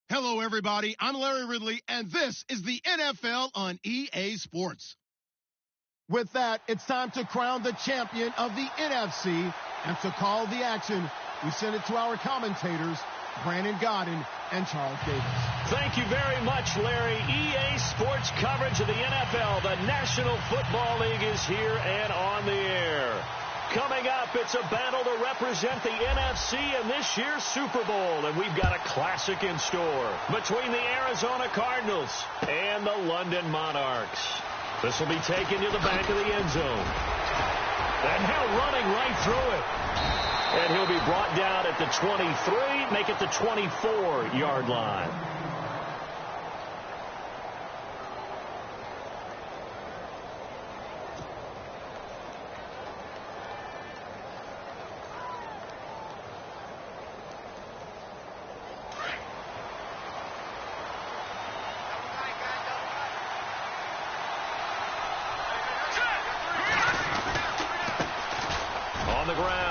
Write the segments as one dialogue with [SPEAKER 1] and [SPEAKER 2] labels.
[SPEAKER 1] Hello, everybody. I'm Larry Ridley, and this is the NFL on EA Sports. With that, it's time to crown the champion of the NFC, and to call the action, we send it to our commentators, Brandon Godden and Charles Davis.
[SPEAKER 2] Thank you very much, Larry. EA Sports coverage of the NFL. The National Football League is here and on the air. Coming up, it's a battle to represent the NFC in this year's Super Bowl, and we've got a classic in store between the Arizona Cardinals and the London Monarchs. This will be taken to the back of the end zone. And now running right through it. And he'll be brought down at the 23, make it the 24-yard line.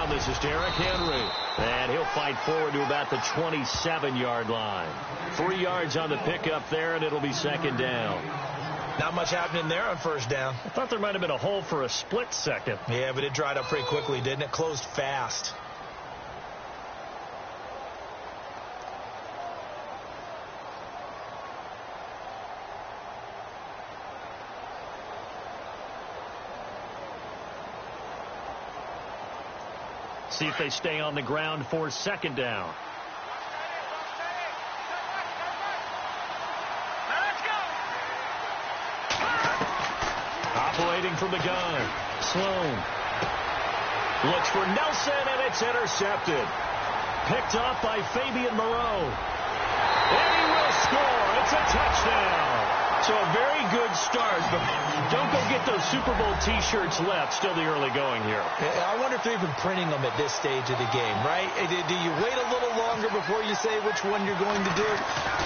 [SPEAKER 2] This is Derrick Henry, and he'll fight forward to about the 27-yard line. 3 yards on the pickup there, and it'll be second down.
[SPEAKER 3] Not much happening there on first down.
[SPEAKER 2] I thought there might have been a hole for a split second.
[SPEAKER 3] Yeah, but it dried up pretty quickly, didn't it? Closed fast.
[SPEAKER 2] See if they stay on the ground for second down. Operating from the gun. Sloan. Looks for Nelson, and it's intercepted. Picked off by Fabian Moreau. And he will score. It's a touchdown. So a very good start, but don't go get those Super Bowl T-shirts left. Still the early going here.
[SPEAKER 3] I wonder if they're even printing them at this stage of the game, right? Do you wait a little longer before you say which one you're going to do?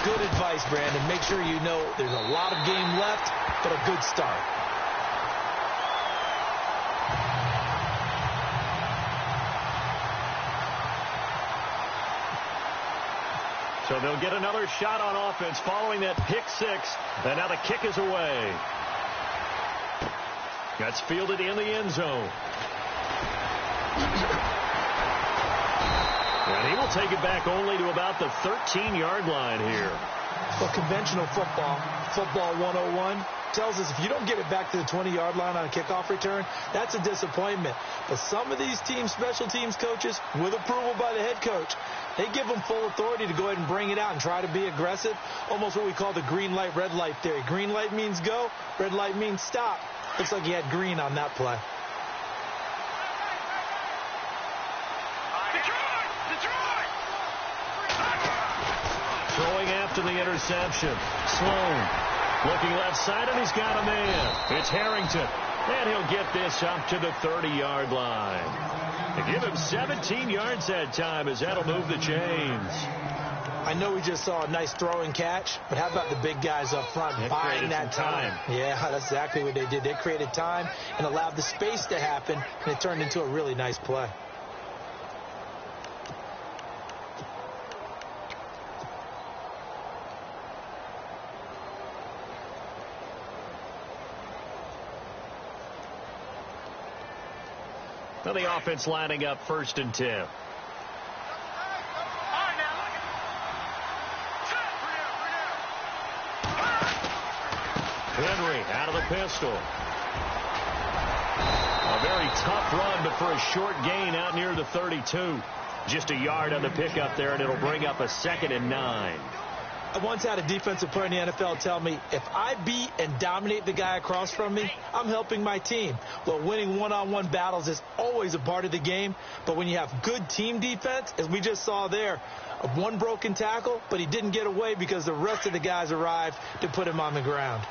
[SPEAKER 3] Good advice, Brandon. Make sure you know there's a lot of game left, but a good start.
[SPEAKER 2] So they'll get another shot on offense following that pick six. And now the kick is away. That's fielded in the end zone. And he will take it back only to about the 13-yard line here.
[SPEAKER 3] Well, conventional football 101, tells us if you don't get it back to the 20-yard line on a kickoff return, that's a disappointment. But some of these special teams coaches, with approval by the head coach, they give them full authority to go ahead and bring it out and try to be aggressive. Almost what we call the green light, red light theory. Green light means go, red light means stop. Looks like he had green on that play.
[SPEAKER 2] Throwing after the interception. Sloan looking left side, and he's got a man. It's Harrington. And he'll get this up to the 30-yard line. To give him 17 yards that time, as that'll move the chains.
[SPEAKER 3] I know we just saw a nice throwing catch, but how about the big guys up front buying that time? Yeah, that's exactly what they did. They created time and allowed the space to happen, and it turned into a really nice play.
[SPEAKER 2] Now the offense lining up 1st and 10. Henry out of the pistol. A very tough run, but for a short gain out near the 32. Just a yard on the pickup there, and it'll bring up a 2nd and 9.
[SPEAKER 3] I once had a defensive player in the NFL tell me, if I beat and dominate the guy across from me, I'm helping my team. Well, winning one-on-one battles is always a part of the game, but when you have good team defense, as we just saw there, one broken tackle, but he didn't get away because the rest of the guys arrived to put him on the ground.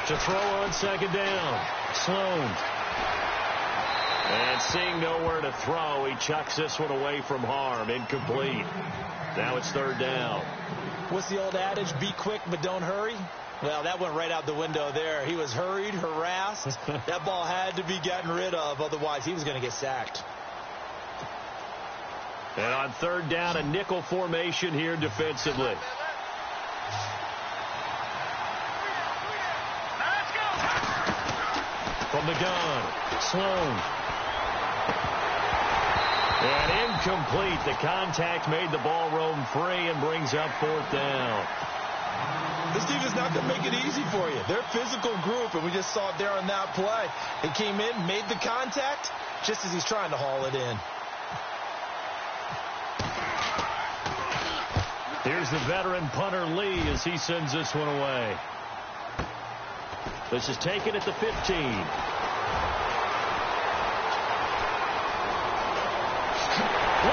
[SPEAKER 2] To throw on 2nd down. Sloan. And seeing nowhere to throw, he chucks this one away from harm. Incomplete. Now it's 3rd down.
[SPEAKER 3] What's the old adage? Be quick, but don't hurry. Well, that went right out the window there. He was hurried, harassed. That ball had to be gotten rid of, otherwise he was going to get sacked.
[SPEAKER 2] And on third down, a nickel formation here defensively. From the gun, Sloan. And incomplete. The contact made the ball roam free and brings up fourth down.
[SPEAKER 3] This team is not going to make it easy for you. They're a physical group, and we just saw it there on that play. They came in, made the contact, just as he's trying to haul it in.
[SPEAKER 2] Here's the veteran punter Lee as he sends this one away. This is taken at the 15. Look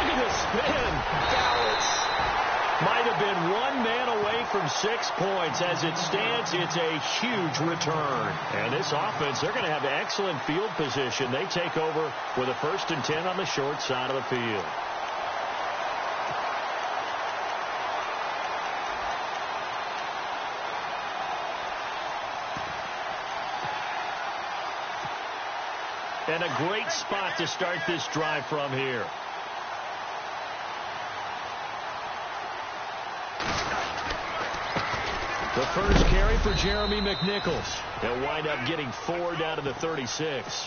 [SPEAKER 2] at the spin. Balance. Might have been one man away from 6 points. As it stands, it's a huge return. And this offense, they're going to have excellent field position. They take over with a 1st and 10 on the short side of the field. And a great spot to start this drive from here. The first carry for Jeremy McNichols. They'll wind up getting 4 down to the 36.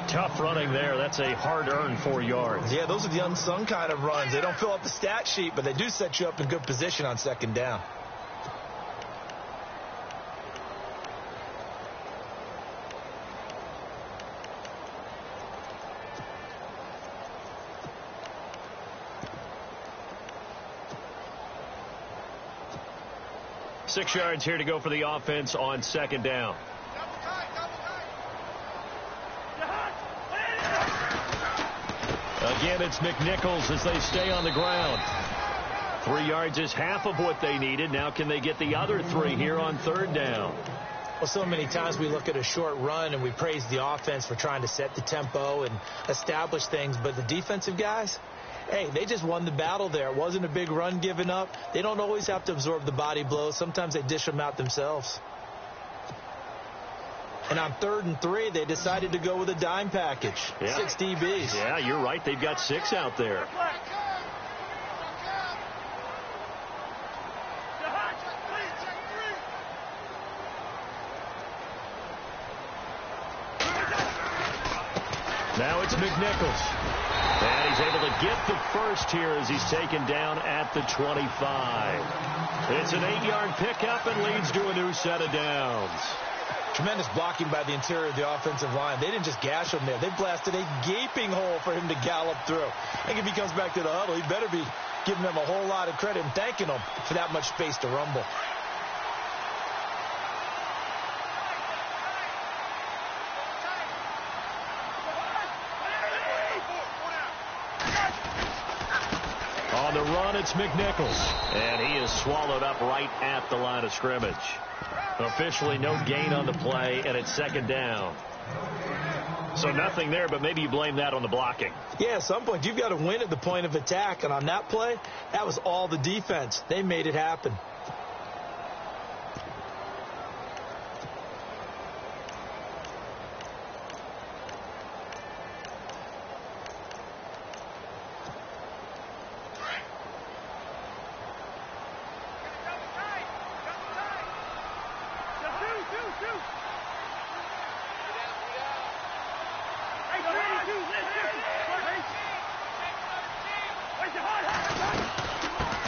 [SPEAKER 2] Tough running there. That's a hard-earned 4 yards.
[SPEAKER 3] Yeah, those are the unsung kind of runs. They don't fill up the stat sheet, but they do set you up in good position on 2nd down.
[SPEAKER 2] Six yards here to go for the offense on 2nd down. Again, it's McNichols as they stay on the ground. 3 yards is half of what they needed. Now can they get the other 3 here on 3rd down?
[SPEAKER 3] Well, so many times we look at a short run and we praise the offense for trying to set the tempo and establish things, but the defensive guys, hey, they just won the battle there. It wasn't a big run given up. They don't always have to absorb the body blows. Sometimes they dish them out themselves. And on 3rd and 3, they decided to go with a dime package. Yeah. 6 DBs.
[SPEAKER 2] Yeah, you're right. They've got 6 out there. Now it's McNichols. And he's able to get the first here as he's taken down at the 25. It's an 8-yard pickup and leads to a new set of downs.
[SPEAKER 3] Tremendous blocking by the interior of the offensive line. They didn't just gash him there. They blasted a gaping hole for him to gallop through. I think if he comes back to the huddle, he better be giving them a whole lot of credit and thanking them for that much space to rumble.
[SPEAKER 2] On the run, it's McNichols. And he is swallowed up right at the line of scrimmage. Officially no gain on the play, and it's 2nd down. So nothing there, but maybe you blame that on the blocking.
[SPEAKER 3] Yeah, at some point you've got to win at the point of attack, and on that play, that was all the defense. They made it happen.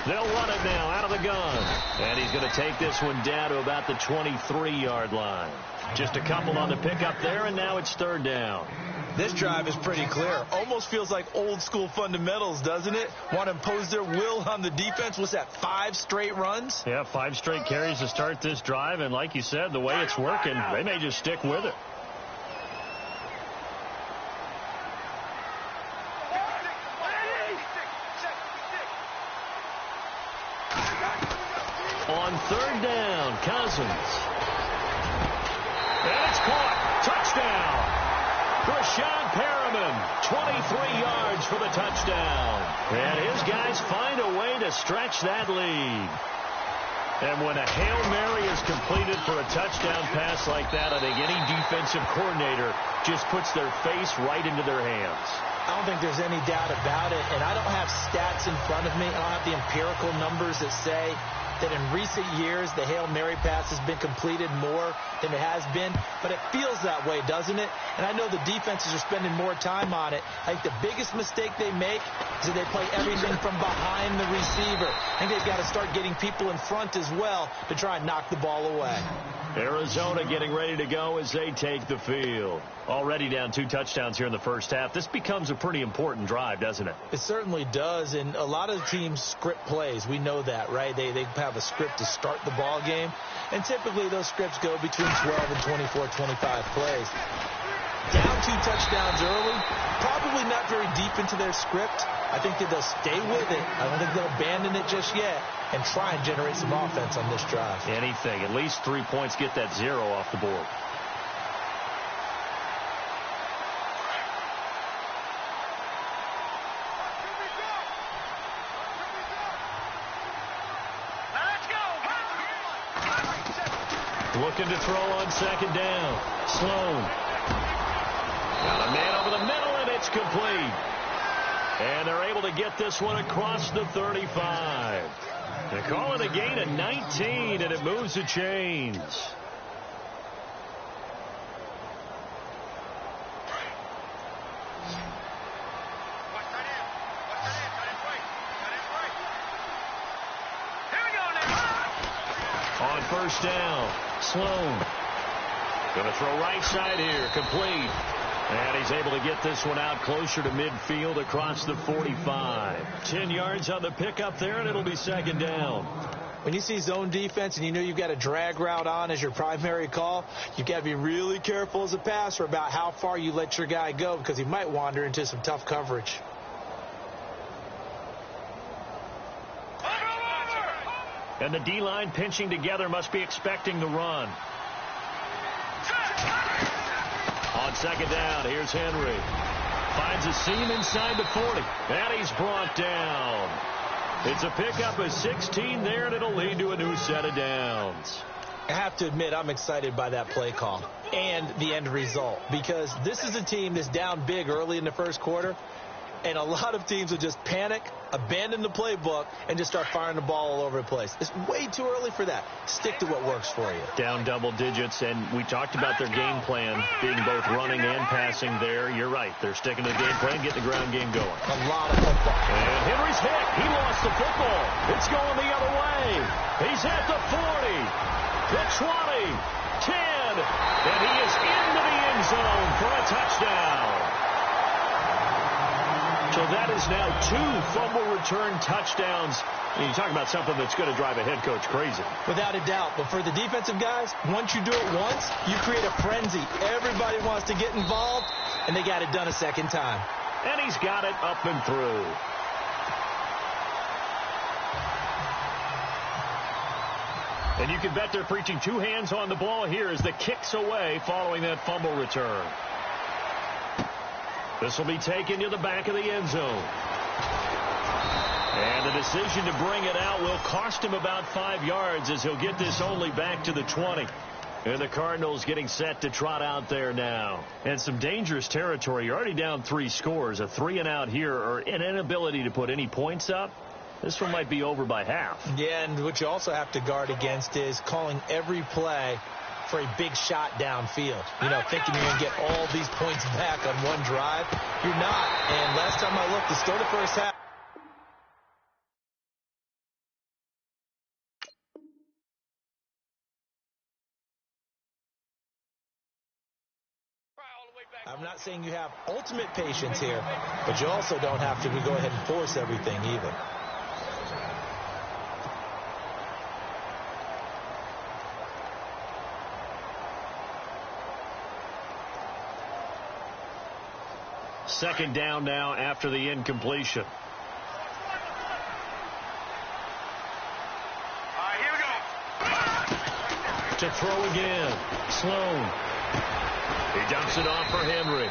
[SPEAKER 2] They'll run it now out of the gun. And he's going to take this one down to about the 23-yard line. Just a couple on the pickup there, and now it's 3rd down.
[SPEAKER 3] This drive is pretty clear. Almost feels like old-school fundamentals, doesn't it? Want to impose their will on the defense. What's that, 5 straight runs?
[SPEAKER 2] Yeah, 5 straight carries to start this drive. And like you said, the way it's working, they may just stick with it. On 3rd down, Cousins. And it's caught. Touchdown. Rashad Perriman, 23 yards for the touchdown. And his guys find a way to stretch that lead. And when a Hail Mary is completed for a touchdown pass like that, I think any defensive coordinator just puts their face right into their hands.
[SPEAKER 3] I don't think there's any doubt about it, and I don't have stats in front of me. I don't have the empirical numbers that say that in recent years the Hail Mary pass has been completed more than it has been, but it feels that way, doesn't it? And I know the defenses are spending more time on it. I think the biggest mistake they make is that they play everything from behind the receiver. I think they've got to start getting people in front as well to try and knock the ball away.
[SPEAKER 2] Arizona getting ready to go as they take the field. Already down 2 touchdowns here in the first half. This becomes a pretty important drive, doesn't it?
[SPEAKER 3] It certainly does, and a lot of teams script plays. We know that, right? They have a script to start the ball game, and typically those scripts go between 12 and 24, 25 plays. Down 2 touchdowns early, probably not very deep into their script. I think that they'll stay with it. I don't think they'll abandon it just yet and try and generate some offense on this drive.
[SPEAKER 2] Anything. At least 3 points, get that 0 off the board. Looking to throw on second down. Sloan. Got a man over the middle, and it's complete. And they're able to get this one across the 35. They call it a gain of 19, and it moves the chains. On first down, Sloan. Going to throw right side here, complete. And he's able to get this one out closer to midfield across the 45. 10 yards on the pickup there, and it'll be second down.
[SPEAKER 3] When you see zone defense and you know you've got a drag route on as your primary call, you've got to be really careful as a passer about how far you let your guy go because he might wander into some tough coverage.
[SPEAKER 2] And the D-line pinching together must be expecting the run. On second down, here's Henry. Finds a seam inside the 40. And he's brought down. It's a pickup of 16 there, and it'll lead to a new set of downs.
[SPEAKER 3] I have to admit, I'm excited by that play call and the end result because this is a team that's down big early in the first quarter, and a lot of teams will just panic, abandon the playbook, and just start firing the ball all over the place. It's way too early for that. Stick to what works for you.
[SPEAKER 2] Down double digits, and we talked about their game plan being both running and passing there. You're right. They're sticking to the game plan, getting the ground game going.
[SPEAKER 3] A lot of football.
[SPEAKER 2] And Henry's hit. He lost the football. It's going the other way. He's at the 40, the 20, 10, and he is into the end zone for a touchdown. So that is now 2 fumble return touchdowns. And you talk about something that's going to drive a head coach crazy.
[SPEAKER 3] Without a doubt. But for the defensive guys, once you do it once, you create a frenzy. Everybody wants to get involved, and they got it done a second time.
[SPEAKER 2] And he's got it up and through. And you can bet they're preaching 2 hands on the ball here as the kick's away following that fumble return. This will be taken to the back of the end zone. And the decision to bring it out will cost him about 5 yards as he'll get this only back to the 20. And the Cardinals getting set to trot out there now. And some dangerous territory. You're already down 3 scores. A 3-and-out here or an inability to put any points up. This one might be over by half.
[SPEAKER 3] Yeah, and what you also have to guard against is calling every play for a big shot downfield. You know, thinking you're going to get all these points back on one drive. You're not. And last time I looked, it's still the first half. I'm not saying you have ultimate patience here, but you also don't have to go ahead and force everything either.
[SPEAKER 2] Second down now after the incompletion.
[SPEAKER 4] Here we go.
[SPEAKER 2] To throw again. Sloan. He dumps it off for Henry.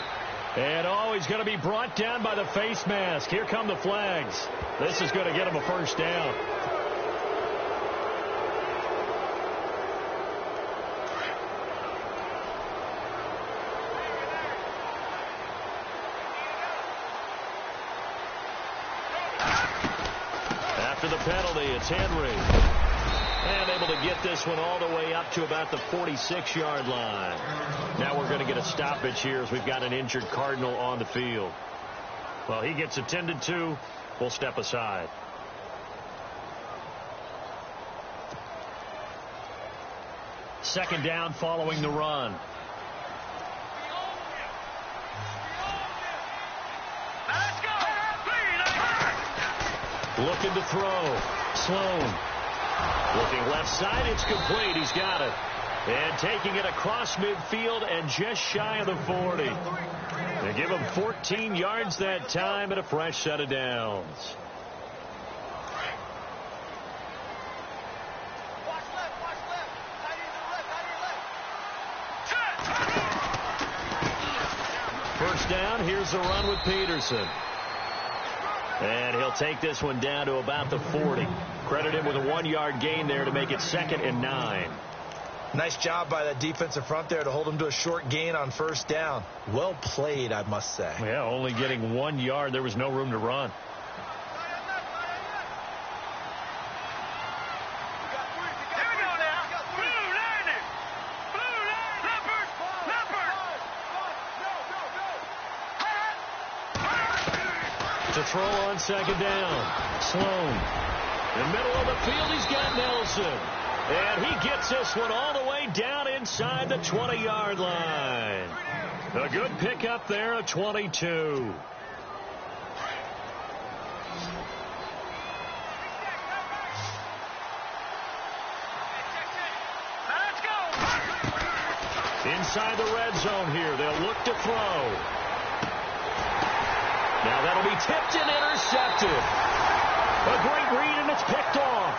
[SPEAKER 2] And he's going to be brought down by the face mask. Here come the flags. This is going to get him a first down. After the penalty, it's Henry. And able to get this one all the way up to about the 46-yard line. Now we're going to get a stoppage here as we've got an injured Cardinal on the field. Well, he gets attended to. We'll step aside. Second down following the run. Looking to throw. Sloan. Looking left side. It's complete. He's got it. And taking it across midfield and just shy of the 40. They give him 14 yards that time and a fresh set of downs. First down. Here's the run with Peterson. And he'll take this one down to about the 40. Credit him with a 1-yard gain there to make it 2nd and 9.
[SPEAKER 3] Nice job by that defensive front there to hold him to a short gain on first down. Well played, I must say.
[SPEAKER 2] Yeah, only getting 1 yard. There was no room to run. To throw on second down. Sloan. In the middle of the field, he's got Nelson. And he gets this one all the way down inside the 20-yard line. A good pickup there at 22. Inside the red zone here. They'll look to throw. Now that'll be tipped and intercepted. A great read, and it's picked off.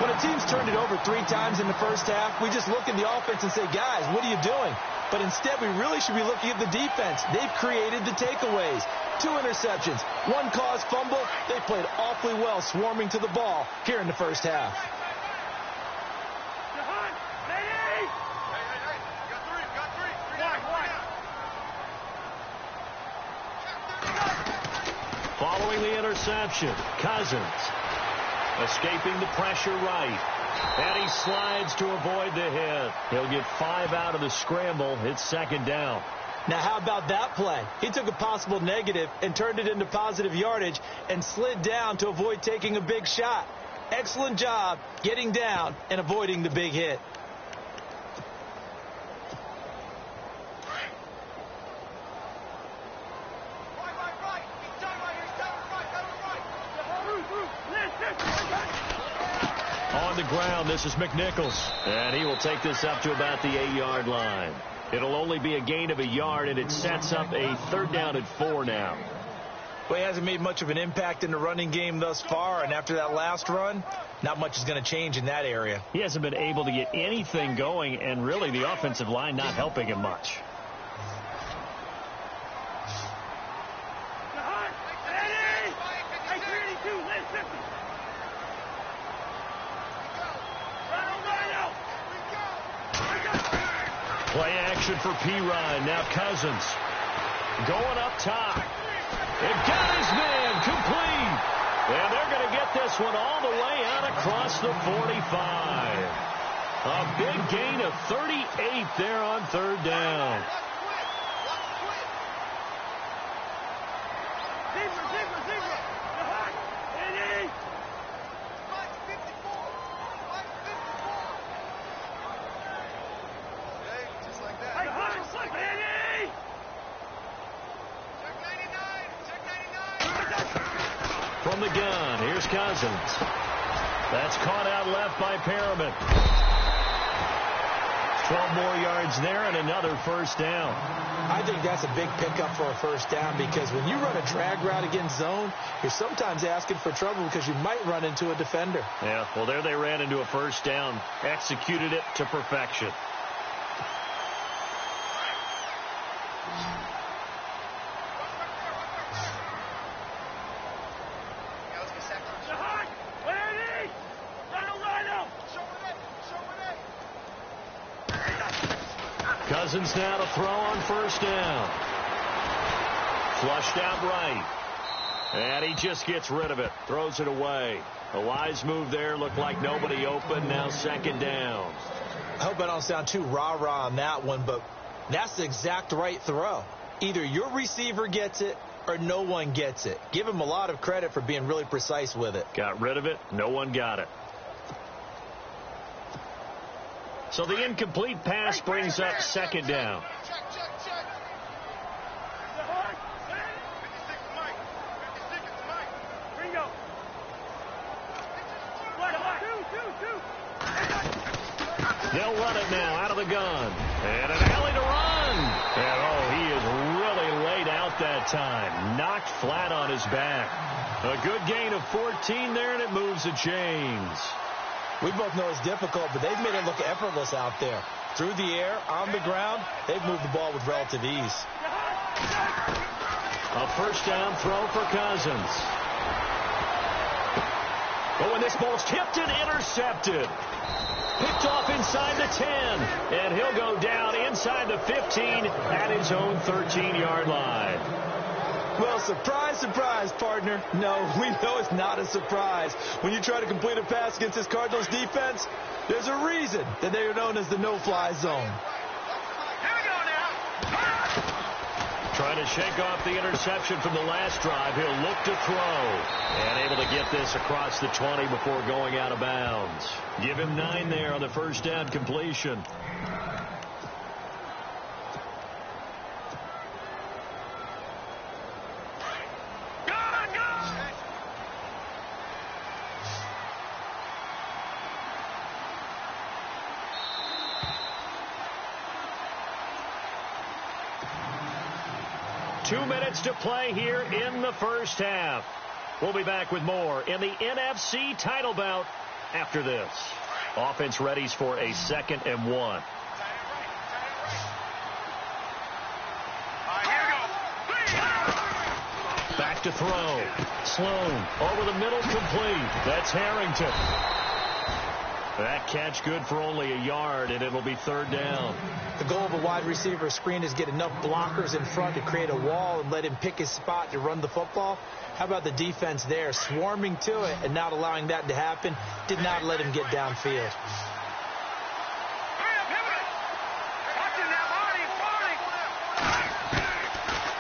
[SPEAKER 3] When a team's turned it over 3 times in the first half, we just look at the offense and say, guys, what are you doing? But instead, we really should be looking at the defense. They've created the takeaways. 2 interceptions, 1 caused fumble. They played awfully well swarming to the ball here in the first half.
[SPEAKER 2] Following the interception, Cousins escaping the pressure right. And he slides to avoid the hit. He'll get 5 out of the scramble. It's 2nd down.
[SPEAKER 3] Now, how about that play? He took a possible negative and turned it into positive yardage and slid down to avoid taking a big shot. Excellent job getting down and avoiding the big hit.
[SPEAKER 2] On the ground, this is McNichols. And he will take this up to about the 8-yard line. It'll only be a gain of 1 yard, and it sets up a 3rd down and 4 now.
[SPEAKER 3] Well, he hasn't made much of an impact in the running game thus far, and after that last run, not much is going to change in that area.
[SPEAKER 2] He hasn't been able to get anything going, and really the offensive line not helping him much. Play action for P-Ryan. Now Cousins going up top. It got his man complete. And they're going to get this one all the way out across the 45. A big gain of 38 there on 3rd down. From the gun, here's Cousins. That's caught out left by Perriman. 12 more yards there and another 1st down.
[SPEAKER 3] I think that's a big pickup for a 1st down because when you run a drag route against zone, you're sometimes asking for trouble because you might run into a defender.
[SPEAKER 2] Yeah, well, there they ran into a 1st down, executed it to perfection. Cousins now to throw on 1st down. Flushed out right. And he just gets rid of it. Throws it away. A wise move there. Looked like nobody open. Now second down.
[SPEAKER 3] I hope I don't sound too rah-rah on that one, but that's the exact right throw. Either your receiver gets it or no one gets it. Give him a lot of credit for being really precise with it.
[SPEAKER 2] Got rid of it. No one got it. So the incomplete pass brings up second down. They'll run it now out of the gun. And an alley to run. And, oh, he is really laid out that time. Knocked flat on his back. A good gain of 14 there, and it moves the chains.
[SPEAKER 3] We both know it's difficult, but they've made it look effortless out there. Through the air, on the ground, they've moved the ball with relative ease.
[SPEAKER 2] A first down throw for Cousins. Oh, and this ball's tipped and intercepted. Picked off inside the 10, and he'll go down inside the 15 at his own 13-yard line.
[SPEAKER 3] Well, surprise, surprise, partner. No, we know it's not a surprise. When you try to complete a pass against this Cardinals defense, there's a reason that they are known as the no-fly zone.
[SPEAKER 2] Trying to shake off the interception from the last drive. He'll look to throw. And able to get this across the 20 before going out of bounds. Give him 9 there on the first down completion. To play here in the first half. We'll be back with more in the NFC title bout after this. Offense readies for a 2nd and 1. Back to throw. Sloan over the middle, complete. That's Harrington. That catch good for only a yard, and it'll be 3rd down.
[SPEAKER 3] The goal of a wide receiver screen is get enough blockers in front to create a wall and let him pick his spot to run the football. How about the defense there, swarming to it and not allowing that to happen? Did not let him get downfield.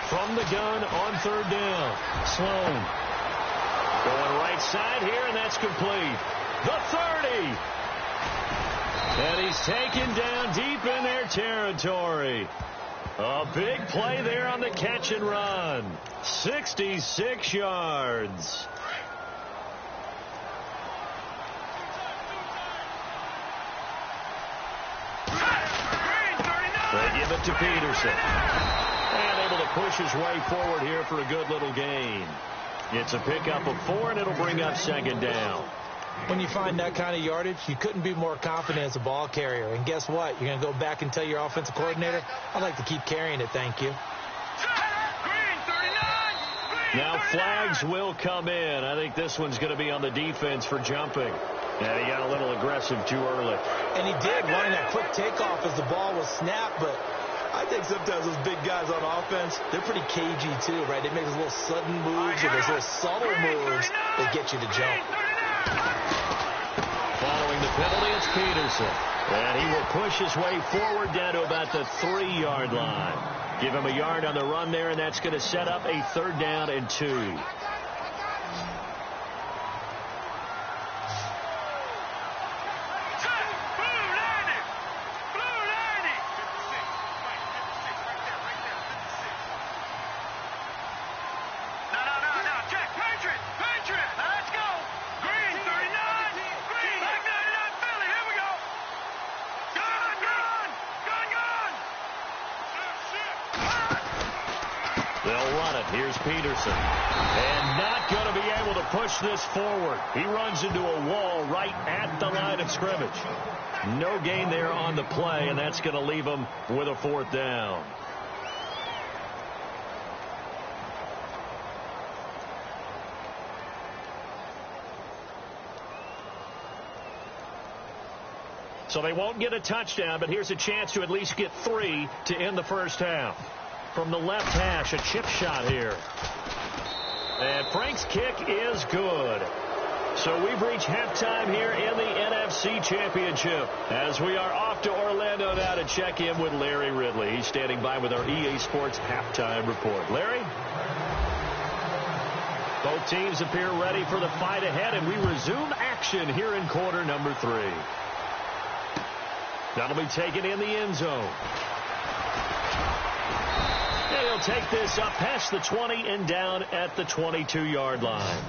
[SPEAKER 2] From the gun on 3rd down. Sloan going right side here, and that's complete. The 30. And he's taken down deep in their territory. A big play there on the catch and run. 66 yards. They give it to Peterson. And able to push his way forward here for a good little gain. It's a pickup of 4, and it'll bring up 2nd down.
[SPEAKER 3] When you find that kind of yardage, you couldn't be more confident as a ball carrier. And guess what? You're going to go back and tell your offensive coordinator, I'd like to keep carrying it, thank you.
[SPEAKER 2] Now flags will come in. I think this one's going to be on the defense for jumping. Yeah, he got a little aggressive too early.
[SPEAKER 3] And he did, wanting that quick takeoff as the ball was snapped, but I think sometimes those big guys on offense, they're pretty cagey too, right? They make those little sudden moves or those little subtle moves that get you to jump.
[SPEAKER 2] Following the penalty, it's Peterson. And he will push his way forward down to about the 3-yard line. Give him a yard on the run there, and that's going to set up a 3rd down and 2. Here's Peterson. And not going to be able to push this forward. He runs into a wall right at the line of scrimmage. No gain there on the play, and that's going to leave him with a 4th down. So they won't get a touchdown, but here's a chance to at least get 3 to end the first half. From the left hash, a chip shot here. And Frank's kick is good. So we've reached halftime here in the NFC Championship as we are off to Orlando now to check in with Larry Ridley. He's standing by with our EA Sports halftime report. Larry? Both teams appear ready for the fight ahead, and we resume action here in quarter number 3. That'll be taken in the end zone. And he'll take this up past the 20 and down at the 22-yard line.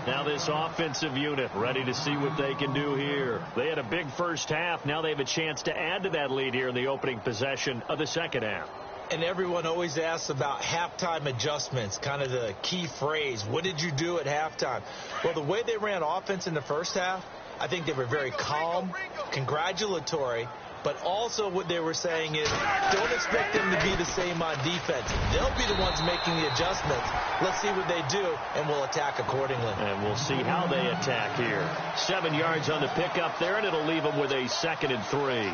[SPEAKER 2] Now this offensive unit ready to see what they can do here. They had a big first half. Now they have a chance to add to that lead here in the opening possession of the second half.
[SPEAKER 3] And everyone always asks about halftime adjustments, kind of the key phrase. What did you do at halftime? Well, the way they ran offense in the first half, I think they were very calm, congratulatory, but also what they were saying is don't expect them to be the same on defense. They'll be the ones making the adjustments. Let's see what they do, and we'll attack accordingly.
[SPEAKER 2] And we'll see how they attack here. 7 yards on the pickup there, and it'll leave them with a 2nd and 3.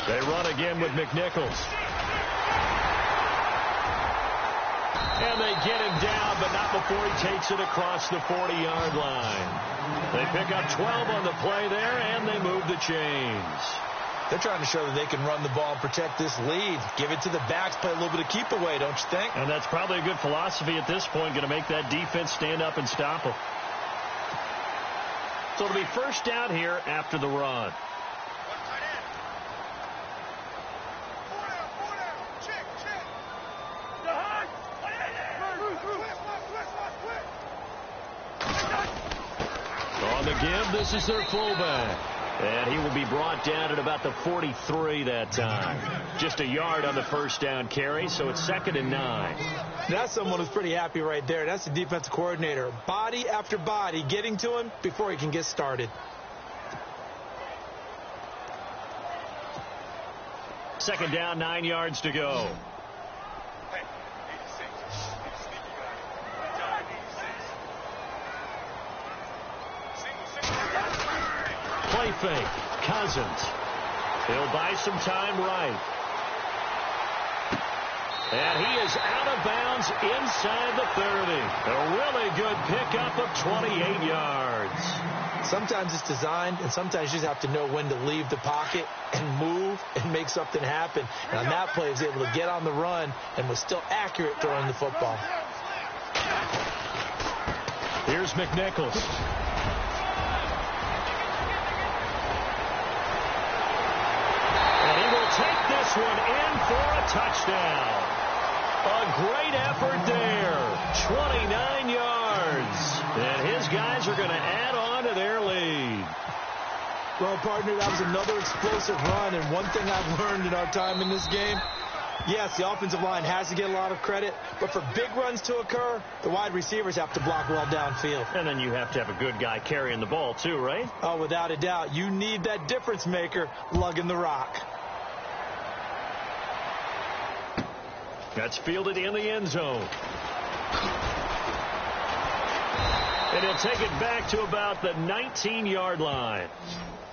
[SPEAKER 2] They run again with McNichols. And they get him down, but not before he takes it across the 40-yard line. They pick up 12 on the play there, and they move the chains.
[SPEAKER 3] They're trying to show that they can run the ball and protect this lead. Give it to the backs, play a little bit of keep away, don't you think?
[SPEAKER 2] And that's probably a good philosophy at this point, going to make that defense stand up and stop them. So it'll be first down here after the run. On the give, this is their fullback. And he will be brought down at about the 43 that time. Just a yard on the first down carry, so it's 2nd and 9.
[SPEAKER 3] That's someone who's pretty happy right there. That's the defensive coordinator. Body after body getting to him before he can get started.
[SPEAKER 2] Second down, 9 yards to go. Play fake. Cousins. He'll buy some time right. And he is out of bounds inside the 30. A really good pickup of 28 yards.
[SPEAKER 3] Sometimes it's designed, and sometimes you just have to know when to leave the pocket and move and make something happen. And on that play, he was able to get on the run and was still accurate throwing the football.
[SPEAKER 2] Here's McNichols. And he will take this one in for a touchdown. A great effort there. 29 yards. And his guys are going to add on to their lead.
[SPEAKER 3] Well, partner, that was another explosive run. And one thing I've learned in our time in this game, yes, the offensive line has to get a lot of credit, but for big runs to occur, the wide receivers have to block well downfield.
[SPEAKER 2] And then you have to have a good guy carrying the ball too, right?
[SPEAKER 3] Oh, without a doubt. You need that difference maker lugging the rock.
[SPEAKER 2] That's fielded in the end zone. And he'll take it back to about the 19-yard line.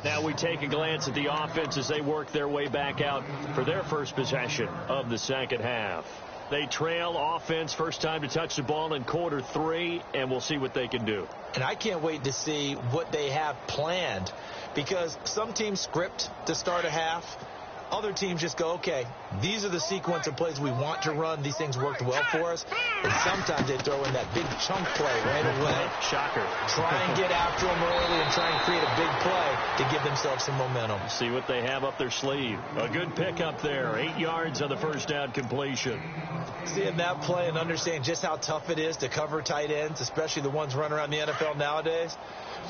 [SPEAKER 2] Now we take a glance at the offense as they work their way back out for their first possession of the second half. They trail offense, first time to touch the ball in quarter 3, and we'll see what they can do.
[SPEAKER 3] And I can't wait to see what they have planned, because some teams script to start a half. Other teams just go, okay, these are the sequence of plays we want to run. These things worked well for us. And sometimes they throw in that big chunk play right away.
[SPEAKER 2] Shocker.
[SPEAKER 3] Try and get after them early and try and create a big play to give themselves some momentum.
[SPEAKER 2] See what they have up their sleeve. A good pickup there. 8 yards on the first down completion.
[SPEAKER 3] Seeing that play and understanding just how tough it is to cover tight ends, especially the ones running around the NFL nowadays,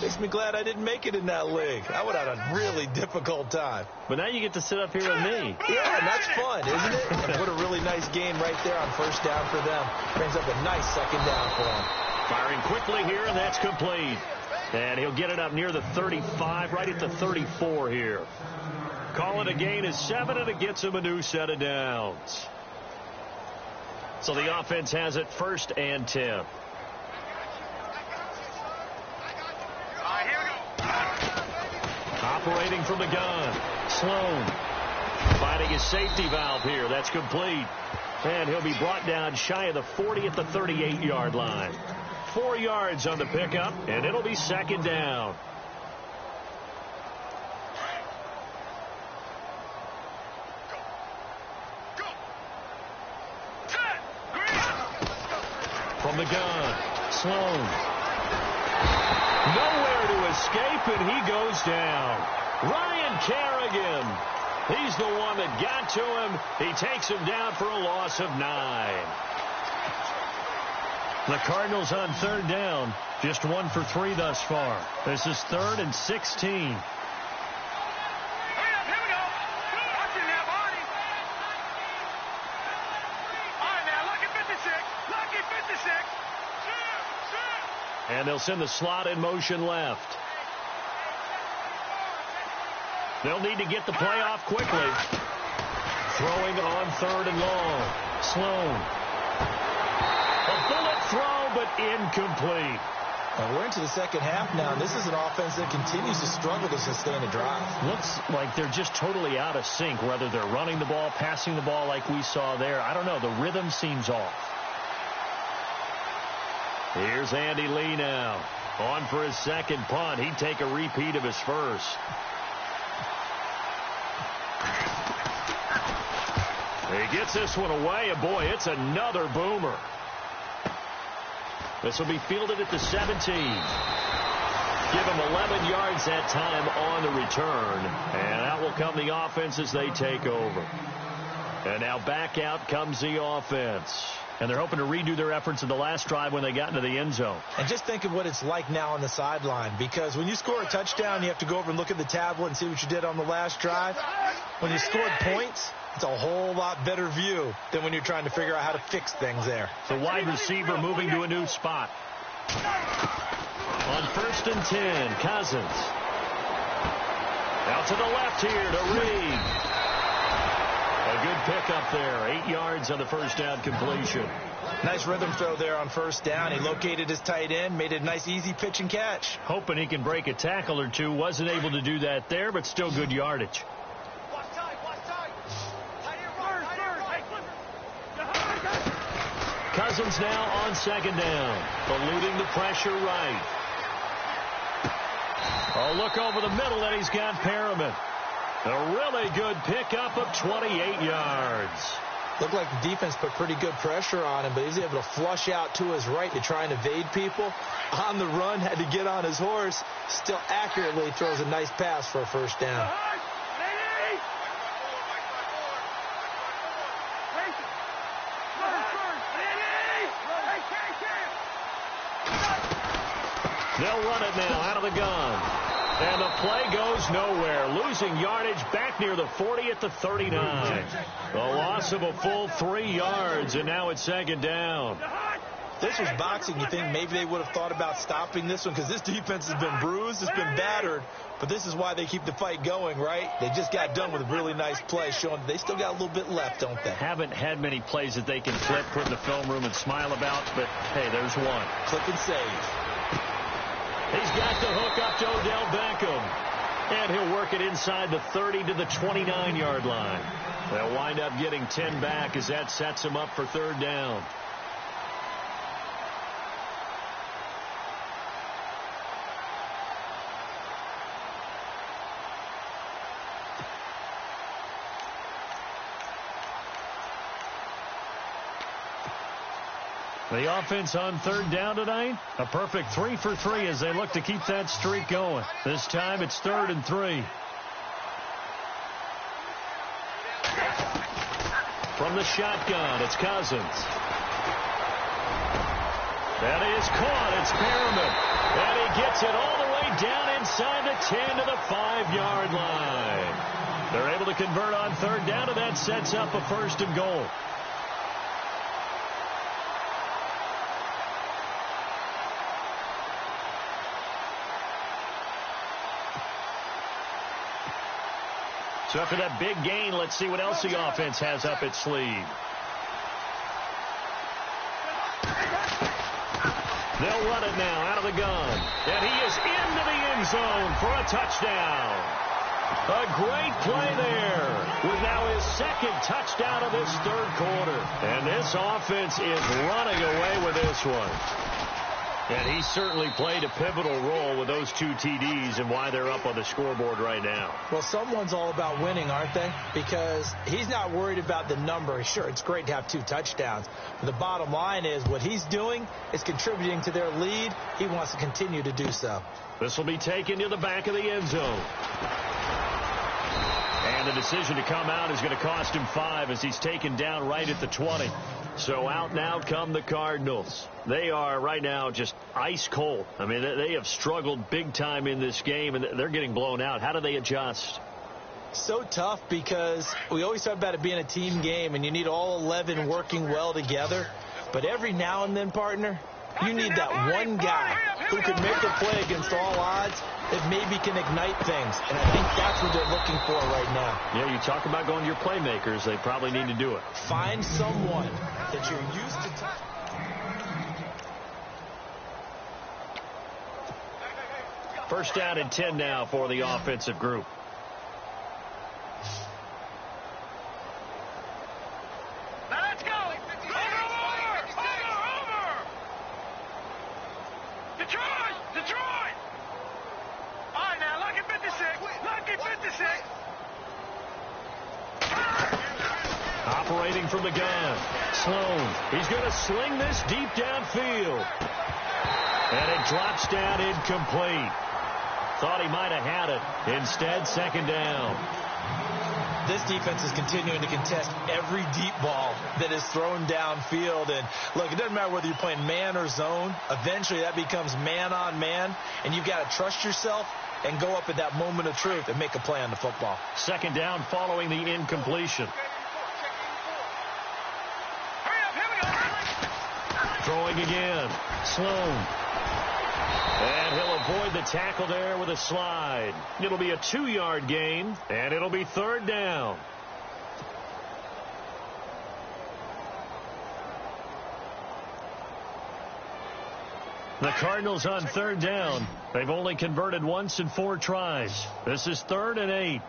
[SPEAKER 3] makes me glad I didn't make it in that league. I would have had a really difficult time.
[SPEAKER 2] But now you get to sit up here with me.
[SPEAKER 3] Yeah, and that's fun, isn't it? And what a really nice game right there on first down for them. Brings up a nice second down for them.
[SPEAKER 2] Firing quickly here, and that's complete. And he'll get it up near the 35, right at the 34 here. Call it a gain of 7, and it gets him a new set of downs. So the offense has it 1st and 10. Operating from the gun, Sloan. Finding his safety valve here. That's complete. And he'll be brought down shy of the 40 at the 38-yard line. 4 yards on the pickup, and it'll be second down. From the gun, Sloan. Nowhere to escape, and he goes down. Ryan Kerrigan. He's the one that got to him. He takes him down for a loss of 9. The Cardinals on third down. Just 1 for 3 thus far. This is 3rd and 16. And they'll send the slot in motion left. They'll need to get the play off quickly. Throwing on 3rd and long. Sloan. A bullet throw, but incomplete.
[SPEAKER 3] And we're into the second half now, and this is an offense that continues to struggle to sustain a drive.
[SPEAKER 2] Looks like they're just totally out of sync, whether they're running the ball, passing the ball like we saw there. I don't know. The rhythm seems off. Here's Andy Lee now. On for his second punt. He'd take a repeat of his first. He gets this one away, and boy, it's another boomer. This will be fielded at the 17. Give him 11 yards that time on the return. And out will come the offense as they take over. And now back out comes the offense. And they're hoping to redo their efforts in the last drive when they got into the end zone.
[SPEAKER 3] And just think of what it's like now on the sideline, because when you score a touchdown, you have to go over and look at the tablet and see what you did on the last drive. When you scored points, it's a whole lot better view than when you're trying to figure out how to fix things there.
[SPEAKER 2] The wide receiver moving to a new spot. On 1st and 10, Cousins. Out to the left here to Reed. A good pickup there. 8 yards on the first down completion.
[SPEAKER 3] Nice rhythm throw there on first down. He located his tight end, made it a nice easy pitch and catch.
[SPEAKER 2] Hoping he can break a tackle or two. Wasn't able to do that there, but still good yardage. Cousins now on second down. Eluding the pressure right. Oh, look over the middle, and he's got Perriman. A really good pickup of 28 yards.
[SPEAKER 3] Looked like the defense put pretty good pressure on him, but he's able to flush out to his right to try and evade people. On the run, had to get on his horse. Still accurately throws a nice pass for a first down.
[SPEAKER 2] They'll run it now out of the gun. And the play goes nowhere. Losing yardage back near the 40 at the 39. The loss of a full 3 yards, and now it's second down.
[SPEAKER 3] This was boxing. You think maybe they would have thought about stopping this one, because this defense has been bruised, it's been battered, but this is why they keep the fight going, right? They just got done with a really nice play, showing they still got a little bit left, don't they?
[SPEAKER 2] Haven't had many plays that they can flip, put in the film room, and smile about, but hey, there's one.
[SPEAKER 3] Click and save.
[SPEAKER 2] He's got the hook up to Odell Beckham. And he'll work it inside the 30 to the 29-yard line. They'll wind up getting 10 back as that sets him up for third down. The offense on third down tonight, a perfect 3 for 3 as they look to keep that streak going. This time it's 3rd and 3. From the shotgun, it's Cousins. That is caught. It's Perriman. And he gets it all the way down inside the 10 to the 5-yard line. They're able to convert on third down, and that sets up a 1st and goal. So after that big gain, let's see what else the offense has up its sleeve. They'll run it now out of the gun. And he is into the end zone for a touchdown. A great play there with now his second touchdown of this third quarter. And this offense is running away with this one. And he certainly played a pivotal role with those 2 TDs and why they're up on the scoreboard right now.
[SPEAKER 3] Well, someone's all about winning, aren't they? Because he's not worried about the number. Sure, it's great to have 2 touchdowns. But the bottom line is what he's doing is contributing to their lead. He wants to continue to do so.
[SPEAKER 2] This will be taken to the back of the end zone. And the decision to come out is going to cost him 5 as he's taken down right at the 20. So out now come the Cardinals. They are right now just ice cold. I mean, they have struggled big time in this game, and they're getting blown out. How do they adjust?
[SPEAKER 3] So tough because we always talk about it being a team game, and you need all 11 working well together. But every now and then, partner, you need that one guy who can make a play against all odds that maybe can ignite things. And I think that's what they're looking for right now.
[SPEAKER 2] Yeah, you talk about going to your playmakers. They probably need to do it.
[SPEAKER 3] Find someone that you're used to.
[SPEAKER 2] First down and 10 now for the offensive group.
[SPEAKER 4] Now let's go. Over. Detroit. All right, now, lucky 56.
[SPEAKER 2] Operating from the gun. Sloan. He's going to sling this deep downfield. And it drops down incomplete. Thought he might have had it. Instead, second down.
[SPEAKER 3] This defense is continuing to contest every deep ball that is thrown downfield. And, look, it doesn't matter whether you're playing man or zone. Eventually, that becomes man on man. And you've got to trust yourself and go up at that moment of truth and make a play on the football.
[SPEAKER 2] Second down following the incompletion. Throwing again. Sloan. And he'll avoid the tackle there with a slide. It'll be a 2-yard gain, and it'll be third down. The Cardinals on third down. They've only converted once in 4 tries. This is 3rd and 8.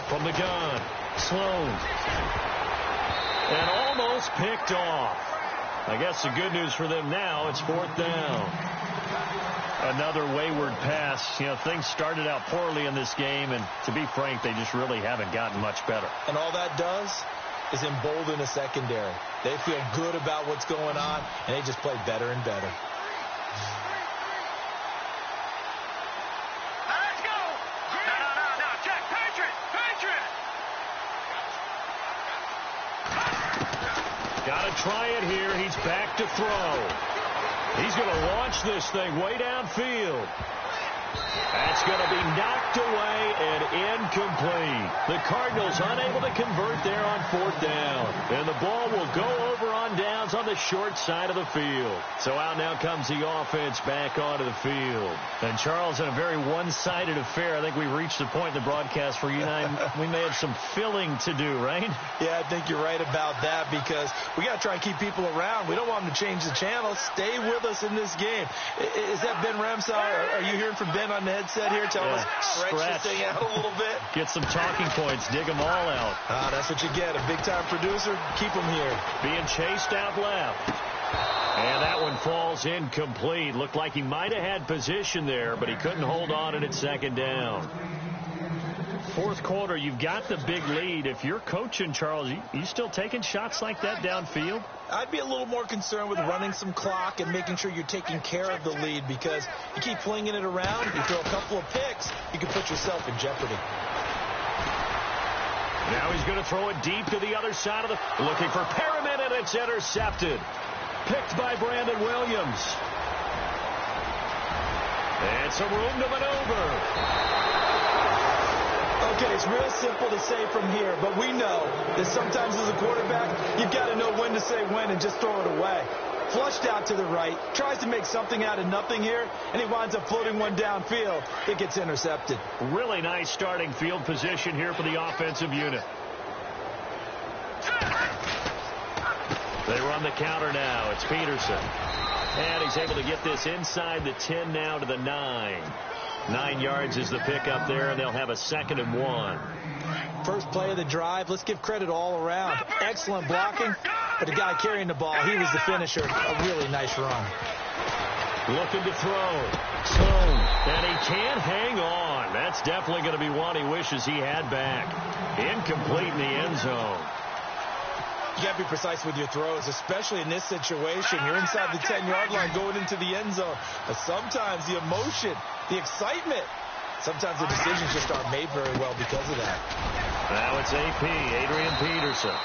[SPEAKER 2] From the gun, Sloan. And almost picked off. I guess the good news for them now, it's 4th down. Another wayward pass. You know, things started out poorly in this game, and to be frank, they just really haven't gotten much better.
[SPEAKER 3] And all that does is embolden a secondary. They feel good about what's going on, and they just play better and better.
[SPEAKER 4] Let's go. No. Check. Patriot.
[SPEAKER 2] Got to try it here. He's back to throw. He's going to launch this thing way downfield. That's going to be knocked away and incomplete. The Cardinals unable to convert there on 4th down. And the ball will go over on downs on the short side of the field. So out now comes the offense back onto the field. And Charles, in a very one-sided affair, I think we reached the point in the broadcast where you and I, we may have some filling to do, right?
[SPEAKER 3] Yeah, I think you're right about that because we got to try and keep people around. We don't want them to change the channel. Stay with us in this game. Is that Ben Ramsey? Are you hearing from Ben on the headset here? Tell us, stretch this thing out a little bit.
[SPEAKER 2] Get some talking points. Dig them all out.
[SPEAKER 3] That's what you get. A big-time producer. Keep them here.
[SPEAKER 2] Being chased out left. And that one falls incomplete. Looked like he might have had position there, but he couldn't hold on at second down. 4th quarter, you've got the big lead. If you're coaching, Charles, you still taking shots like that downfield?
[SPEAKER 3] I'd be a little more concerned with running some clock and making sure you're taking care of the lead because you keep flinging it around, you throw a couple of picks, you can put yourself in jeopardy.
[SPEAKER 2] Now he's going to throw it deep to the other side of the... Looking for Perriman, and it's intercepted. Picked by Brandon Williams. And some room to maneuver.
[SPEAKER 3] Okay, it's real simple to say from here, but we know that sometimes as a quarterback, you've got to know when to say when and just throw it away. Flushed out to the right, tries to make something out of nothing here, and he winds up floating one downfield. It gets intercepted.
[SPEAKER 2] Really nice starting field position here for the offensive unit. They run the counter now. It's Peterson. And he's able to get this inside the 10 now to the 9. 9 yards is the pickup there, and they'll have a 2nd and 1.
[SPEAKER 3] First play of the drive. Let's give credit all around. Excellent blocking, but the guy carrying the ball, he was the finisher. A really nice run.
[SPEAKER 2] Looking to throw. Sloan. And he can't hang on. That's definitely going to be one he wishes he had back. Incomplete in the end zone.
[SPEAKER 3] You got to be precise with your throws, especially in this situation. You're inside the 10-yard line going into the end zone. But sometimes the emotion, the excitement, sometimes the decisions just aren't made very well because of that.
[SPEAKER 2] Now it's AP, Adrian Peterson.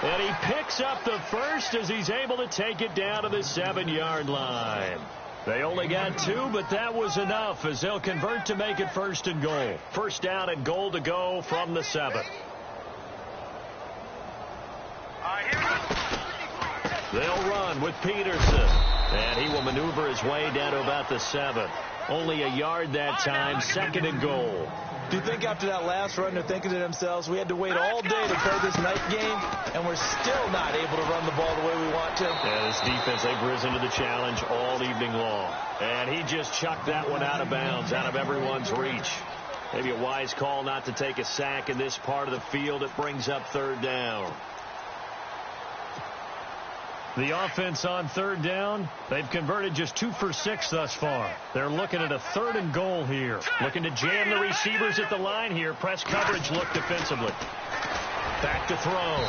[SPEAKER 2] And he picks up the first as he's able to take it down to the 7-yard line. They only got 2, but that was enough as they'll convert to make it 1st and goal. 1st down and goal to go from the 7. They'll run with Peterson. And he will maneuver his way down to about the 7. Only a yard that time, 2nd and goal.
[SPEAKER 3] Do you think after that last run they're thinking to themselves, we had to wait all day to play this night game, and we're still not able to run the ball the way we want to?
[SPEAKER 2] Yeah, this defense, they've risen to the challenge all evening long. And he just chucked that one out of bounds, out of everyone's reach. Maybe a wise call not to take a sack in this part of the field. It brings up 3rd down. The offense on 3rd down, they've converted just 2 for 6 thus far. They're looking at a 3rd and goal here. Looking to jam the receivers at the line here. Press coverage look defensively. Back to throw.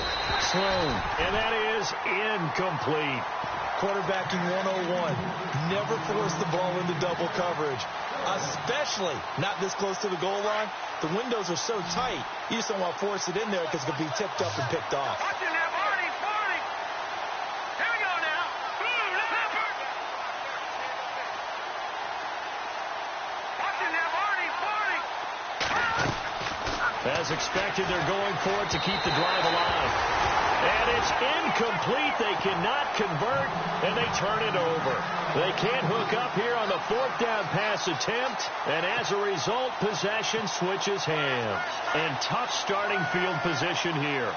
[SPEAKER 2] Sloan. And that is incomplete.
[SPEAKER 3] Quarterbacking 101. Never force the ball into double coverage, especially not this close to the goal line. The windows are so tight, you just don't want to force it in there because it could be tipped up and picked off.
[SPEAKER 2] As expected, they're going for it to keep the drive alive. And it's incomplete. They cannot convert, and they turn it over. They can't hook up here on the 4th down pass attempt, and as a result, possession switches hands. And tough starting field position here.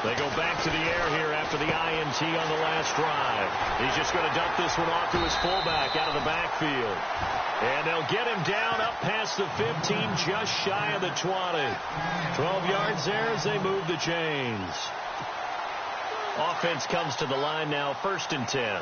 [SPEAKER 2] They go back to the air here after the INT on the last drive. He's just going to dump this one off to his fullback out of the backfield. And they'll get him down up past the 15, just shy of the 20. 12 yards there as they move the chains. Offense comes to the line now, 1st and 10.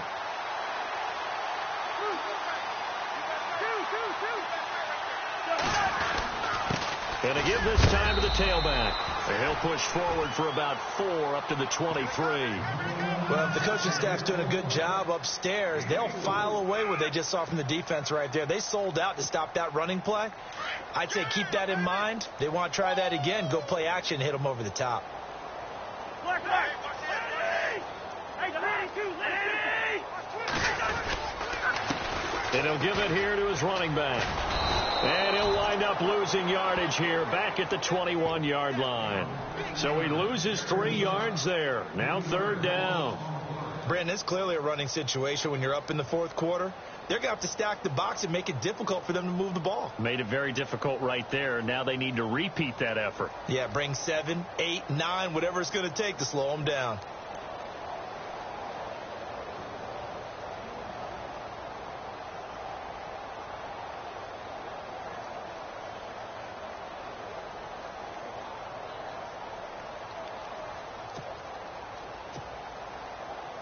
[SPEAKER 2] And to give this time to the tailback. He'll push forward for about 4 up to the 23.
[SPEAKER 3] Well, if the coaching staff's doing a good job upstairs, they'll file away what they just saw from the defense right there. They sold out to stop that running play. I'd say keep that in mind. They want to try that again. Go play action, hit them over the top.
[SPEAKER 2] And he'll give it here to his running back. And he'll wind up losing yardage here back at the 21-yard line. So he loses 3 yards there. Now 3rd down.
[SPEAKER 3] Brandon, it's clearly a running situation when you're up in the 4th quarter. They're going to have to stack the box and make it difficult for them to move the ball.
[SPEAKER 2] Made it very difficult right there. Now they need to repeat that effort.
[SPEAKER 3] Yeah, bring 7, 8, 9, whatever it's going to take to slow them down.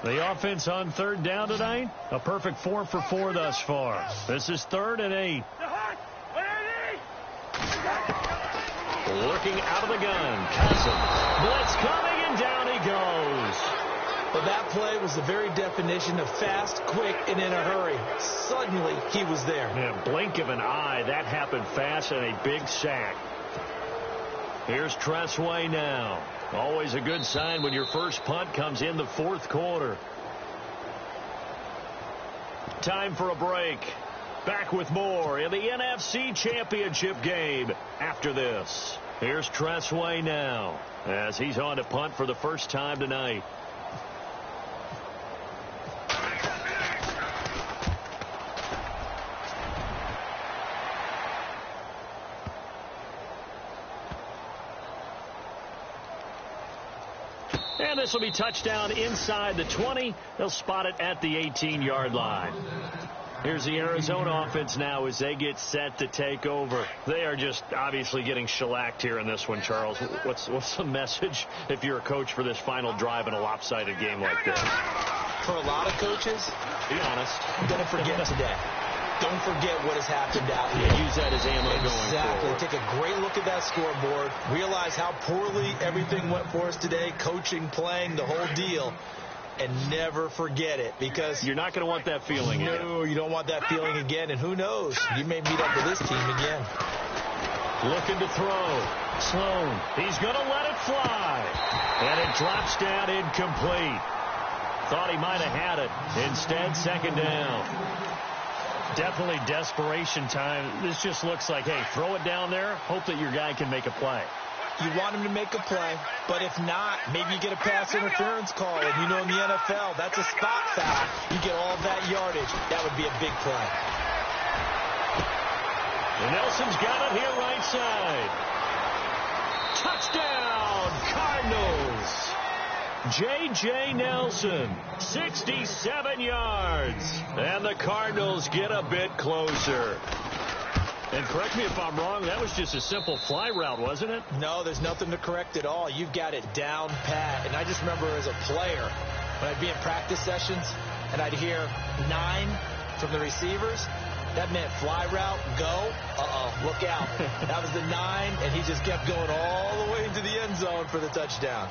[SPEAKER 2] The offense on 3rd down tonight, a perfect 4 for 4 thus far. This is 3rd and 8. Looking out of the gun, Cousins. Blitz coming, and down he goes.
[SPEAKER 3] Well, that play was the very definition of fast, quick, and in a hurry. Suddenly, he was there.
[SPEAKER 2] Yeah, blink of an eye, that happened fast, and a big sack. Here's Tressway now. Always a good sign when your first punt comes in the 4th quarter. Time for a break. Back with more in the NFC Championship game after this. Here's Tressway now as he's on to punt for the first time tonight. And this will be touchdown inside the 20. They'll spot it at the 18-yard line. Here's the Arizona offense now as they get set to take over. They are just obviously getting shellacked here in this one, Charles. What's the message if you're a coach for this final drive in a lopsided game like this?
[SPEAKER 3] For a lot of coaches,
[SPEAKER 2] be honest,
[SPEAKER 3] don't forget today. Don't forget what has happened out here.
[SPEAKER 2] Use that as ammo going forward.
[SPEAKER 3] Exactly. Take a great look at that scoreboard. Realize how poorly everything went for us today. Coaching, playing, the whole deal. And never forget it, because
[SPEAKER 2] you're not going to want that feeling again.
[SPEAKER 3] No, you don't want that feeling again. And who knows? You may meet up with this team again.
[SPEAKER 2] Looking to throw. Sloan. He's going to let it fly. And it drops down incomplete. Thought he might have had it. Instead, second down. Definitely desperation time. This just looks like, hey, throw it down there. Hope that your guy can make a play.
[SPEAKER 3] You want him to make a play, but if not, maybe you get a pass interference call. And you know in the NFL, that's a spot foul. You get all that yardage. That would be a big play.
[SPEAKER 2] And Nelson's got it here right side. Touchdown, Cardinals. J.J. Nelson, 67 yards. And the Cardinals get a bit closer. And correct me if I'm wrong, that was just a simple fly route, wasn't it?
[SPEAKER 3] No, there's nothing to correct at all. You've got it down pat. And I just remember as a player, when I'd be in practice sessions, and I'd hear 9 from the receivers, that meant fly route, go, look out. That was the 9, and he just kept going all the way into the end zone for the touchdown.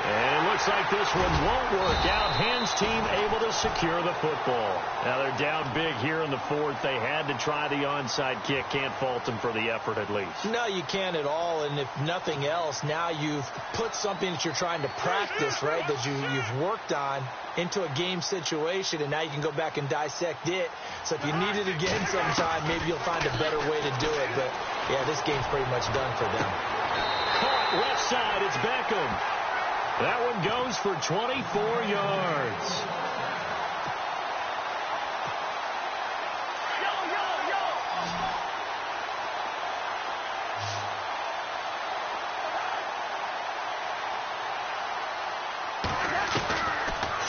[SPEAKER 2] And it looks like this one won't work out. Hands team able to secure the football. Now they're down big here in the fourth. They had to try the onside kick. Can't fault them for the effort at least.
[SPEAKER 3] No, you can't at all. And if nothing else, now you've put something that you're trying to practice, right, that you've worked on into a game situation, and now you can go back and dissect it. So if you need it again sometime, maybe you'll find a better way to do it. But, yeah, this game's pretty much done for them.
[SPEAKER 2] Caught left side. It's Beckham. That one goes for 24 yards.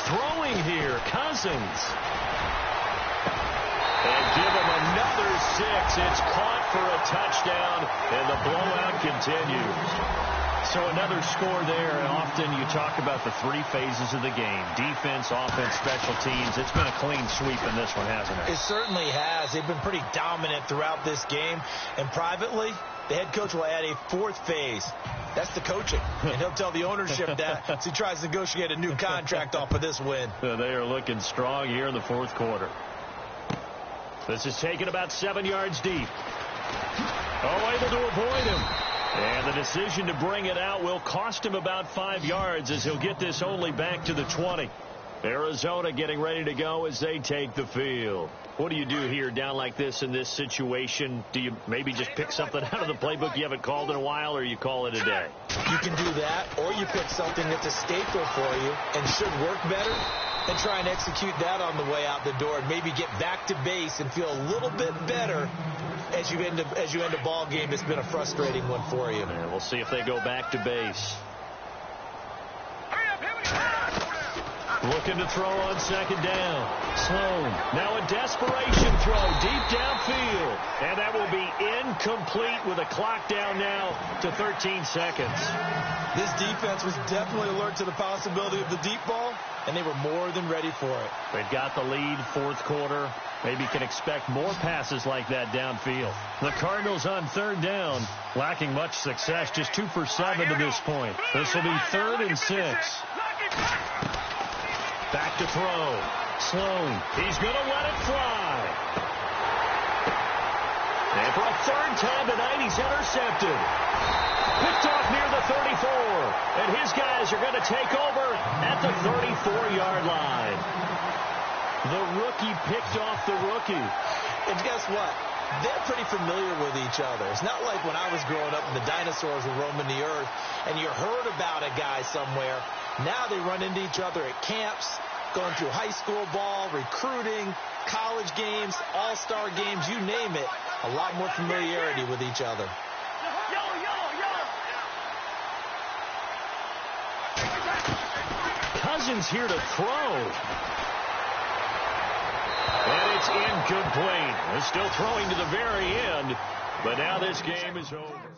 [SPEAKER 2] Throwing here, Cousins. And give him another 6. It's caught for a touchdown, and the blowout continues. So another score there. Often you talk about the 3 phases of the game. Defense, offense, special teams. It's been a clean sweep in this one, hasn't it?
[SPEAKER 3] It certainly has. They've been pretty dominant throughout this game. And privately, the head coach will add a 4th phase. That's the coaching. And he'll tell the ownership that as he tries to negotiate a new contract off of this win.
[SPEAKER 2] They are looking strong here in the 4th quarter. This is taken about 7 yards deep. Oh, able to avoid him. And the decision to bring it out will cost him about 5 yards as he'll get this only back to the 20. Arizona getting ready to go as they take the field. What do you do here down like this in this situation? Do you maybe just pick something out of the playbook you haven't called in a while, or you call it a day?
[SPEAKER 3] You can do that, or you pick something that's a staple for you and should work better, and try and execute that on the way out the door and maybe get back to base and feel a little bit better as you end a ball game that's been a frustrating one for you.
[SPEAKER 2] And we'll see if they go back to base. Looking to throw on second down. Sloan. Now a desperation throw deep downfield. And that will be incomplete with a clock down now to 13 seconds.
[SPEAKER 3] This defense was definitely alert to the possibility of the deep ball, and they were more than ready for it.
[SPEAKER 2] They've got the lead, 4th quarter. Maybe can expect more passes like that downfield. The Cardinals on 3rd down, lacking much success, just 2 for 7 to this point. This will be 3rd and 6. Back to throw. Sloan. He's going to let it fly. And for a 3rd time tonight, he's intercepted. Picked off near the 34. And his guys are going to take over at the 34-yard line. The rookie picked off the rookie.
[SPEAKER 3] And guess what? They're pretty familiar with each other. It's not like when I was growing up and the dinosaurs were roaming the earth and you heard about a guy somewhere. Now they run into each other at camps, going through high school ball, recruiting, college games, all-star games, you name it. a lot more familiarity with each other.
[SPEAKER 2] Cousins here to throw. And it's incomplete. They're still throwing to the very end, but now this game is over.